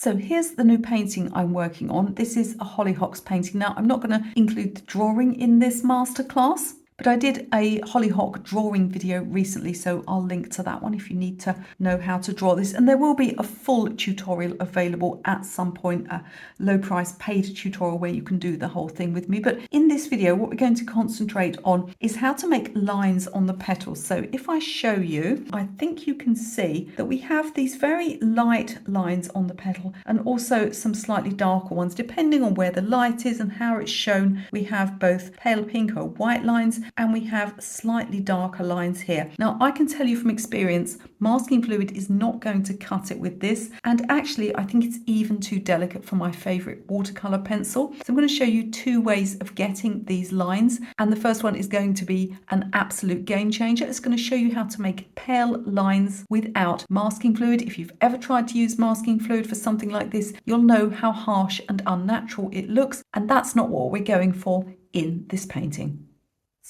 So here's the new painting I'm working on. This is a Hollyhocks painting. Now, I'm not going to include the drawing in this masterclass, but I did a hollyhock drawing video recently, so I'll link to that one if you need to know how to draw this. And there will be a full tutorial available at some point, a low price paid tutorial where you can do the whole thing with me. But in this video, what we're going to concentrate on is how to make lines on the petals. So if I show you, I think you can see that we have these very light lines on the petal and also some slightly darker ones, depending on where the light is and how it's shown. We have both pale pink or white lines, and we have slightly darker lines here. Now, I can tell you from experience, masking fluid is not going to cut it with this. And actually, I think it's even too delicate for my favorite watercolor pencil. So I'm going to show you two ways of getting these lines. And the first one is going to be an absolute game changer. It's going to show you how to make pale lines without masking fluid. If you've ever tried to use masking fluid for something like this, you'll know how harsh and unnatural it looks. And that's not what we're going for in this painting.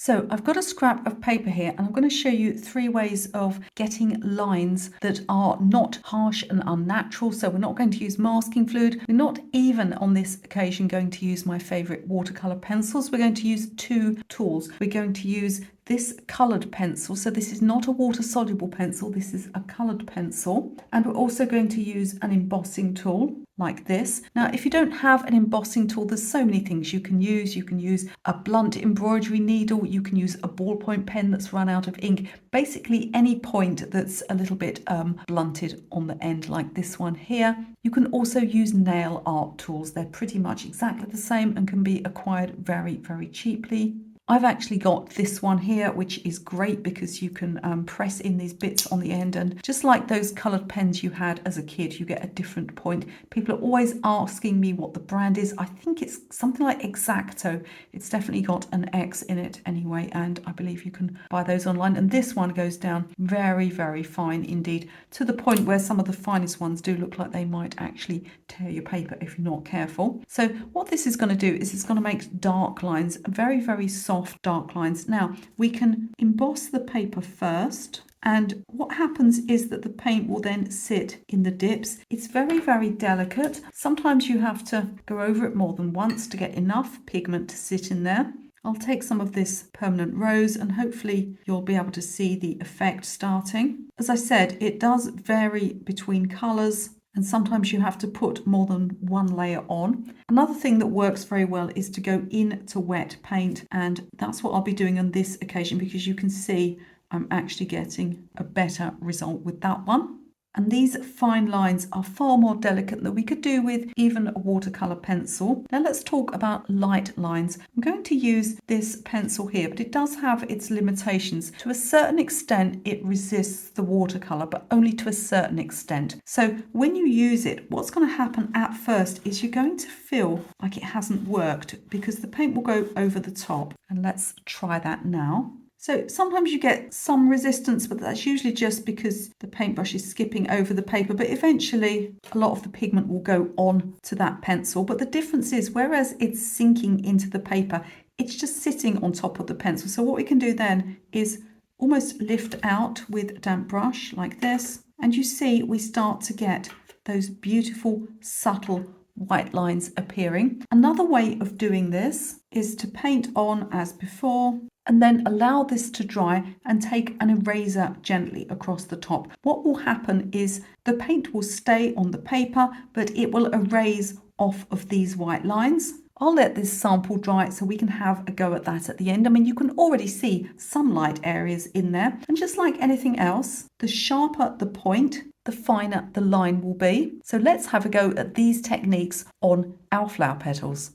So I've got a scrap of paper here and I'm going to show you three ways of getting lines that are not harsh and unnatural. So we're not going to use masking fluid. We're not even on this occasion going to use my favorite watercolor pencils. We're going to use two tools. We're going to use this colored pencil. So this is not a water soluble pencil. This is a colored pencil. And we're also going to use an embossing tool like this. Now, if you don't have an embossing tool, there's so many things you can use. You can use a blunt embroidery needle. You can use a ballpoint pen that's run out of ink. Basically any point that's a little bit blunted on the end, like this one here. You can also use nail art tools. They're pretty much exactly the same and can be acquired very, very cheaply. I've actually got this one here, which is great because you can press in these bits on the end, and just like those coloured pens you had as a kid, you get a different point. People are always asking me what the brand is. I think it's something like X-Acto. It's definitely got an X in it anyway, and I believe you can buy those online. And this one goes down very, very fine indeed, to the point where some of the finest ones do look like they might actually tear your paper if you're not careful. So what this is going to do is it's going to make dark lines, very, very soft dark lines. Now we can emboss the paper first, and what happens is that the paint will then sit in the dips. It's very, very delicate. Sometimes you have to go over it more than once to get enough pigment to sit in there. I'll take some of this permanent rose and hopefully you'll be able to see the effect starting. As I said, it does vary between colours, and sometimes you have to put more than one layer on. Another thing that works very well is to go into wet paint, and that's what I'll be doing on this occasion because you can see I'm actually getting a better result with that one. And these fine lines are far more delicate than we could do with even a watercolor pencil. Now let's talk about light lines. I'm going to use this pencil here, but it does have its limitations. To a certain extent, it resists the watercolor, but only to a certain extent. So when you use it, what's going to happen at first is you're going to feel like it hasn't worked because the paint will go over the top. And let's try that now. So sometimes you get some resistance, but that's usually just because the paintbrush is skipping over the paper, but eventually a lot of the pigment will go on to that pencil. But the difference is, whereas it's sinking into the paper, it's just sitting on top of the pencil. So what we can do then is almost lift out with a damp brush like this. And you see we start to get those beautiful, subtle white lines appearing. Another way of doing this is to paint on as before, and then allow this to dry and take an eraser gently across the top. What will happen is the paint will stay on the paper, but it will erase off of these white lines. I'll let this sample dry so we can have a go at that at the end. I mean, you can already see some light areas in there. And just like anything else, the sharper the point, the finer the line will be. So let's have a go at these techniques on our flower petals.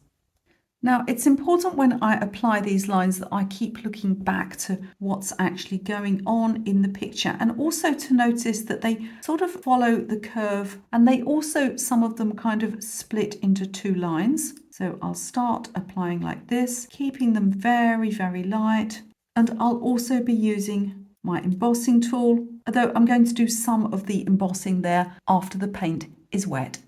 Now, it's important when I apply these lines that I keep looking back to what's actually going on in the picture, and also to notice that they sort of follow the curve, and they also, some of them kind of split into two lines. So I'll start applying like this, keeping them very, very light, and I'll also be using my embossing tool, although I'm going to do some of the embossing there after the paint is wet.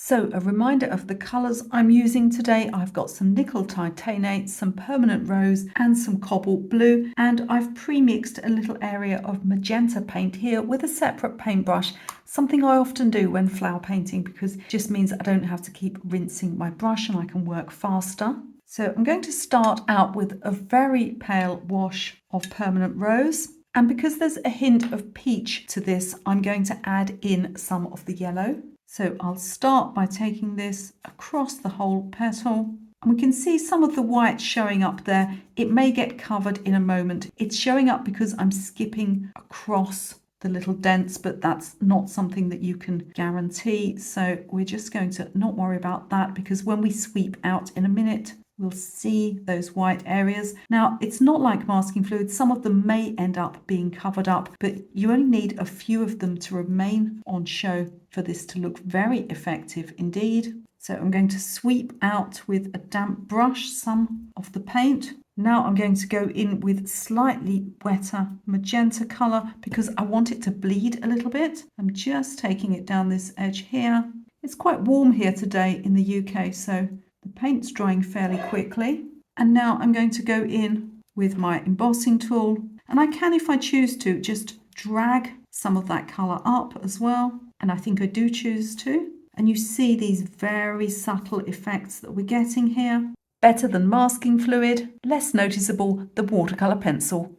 So a reminder of the colours I'm using today. I've got some nickel titanate, some permanent rose and some cobalt blue, and I've pre-mixed a little area of magenta paint here with a separate paintbrush, something I often do when flower painting because it just means I don't have to keep rinsing my brush and I can work faster. So I'm going to start out with a very pale wash of permanent rose. And because there's a hint of peach to this, I'm going to add in some of the yellow. So I'll start by taking this across the whole petal. And we can see some of the white showing up there. It may get covered in a moment. It's showing up because I'm skipping across the little dents, but that's not something that you can guarantee. So we're just going to not worry about that because when we sweep out in a minute, we'll see those white areas. Now, it's not like masking fluid. Some of them may end up being covered up, but you only need a few of them to remain on show for this to look very effective indeed. So I'm going to sweep out with a damp brush some of the paint. Now I'm going to go in with slightly wetter magenta colour because I want it to bleed a little bit. I'm just taking it down this edge here. It's quite warm here today in the UK, so the paint's drying fairly quickly. And now I'm going to go in with my embossing tool. And I can, if I choose to, just drag some of that colour up as well. And I think I do choose to. And you see these very subtle effects that we're getting here. Better than masking fluid, less noticeable than watercolour pencil.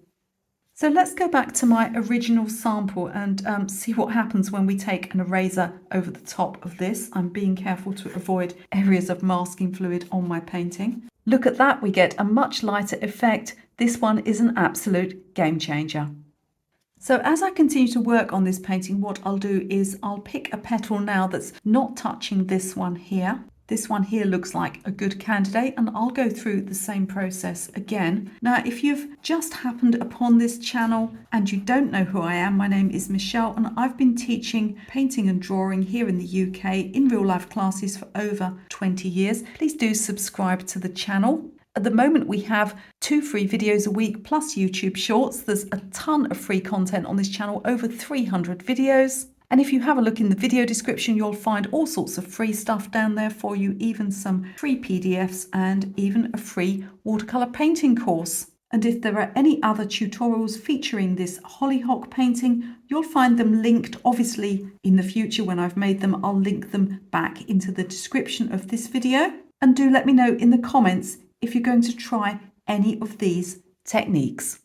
So let's go back to my original sample and see what happens when we take an eraser over the top of this. I'm being careful to avoid areas of masking fluid on my painting. Look at that, we get a much lighter effect. This one is an absolute game changer. So as I continue to work on this painting, what I'll do is I'll pick a petal now that's not touching this one here. This one here looks like a good candidate, and I'll go through the same process again. Now, if you've just happened upon this channel and you don't know who I am, my name is Michele and I've been teaching painting and drawing here in the UK in real life classes for over 20 years. Please do subscribe to the channel. At the moment, we have 2 free videos a week plus YouTube shorts. There's a ton of free content on this channel, over 300 videos. And if you have a look in the video description, you'll find all sorts of free stuff down there for you, even some free PDFs and even a free watercolor painting course. And if there are any other tutorials featuring this hollyhock painting, you'll find them linked, obviously in the future when I've made them, I'll link them back into the description of this video. And do let me know in the comments if you're going to try any of these techniques.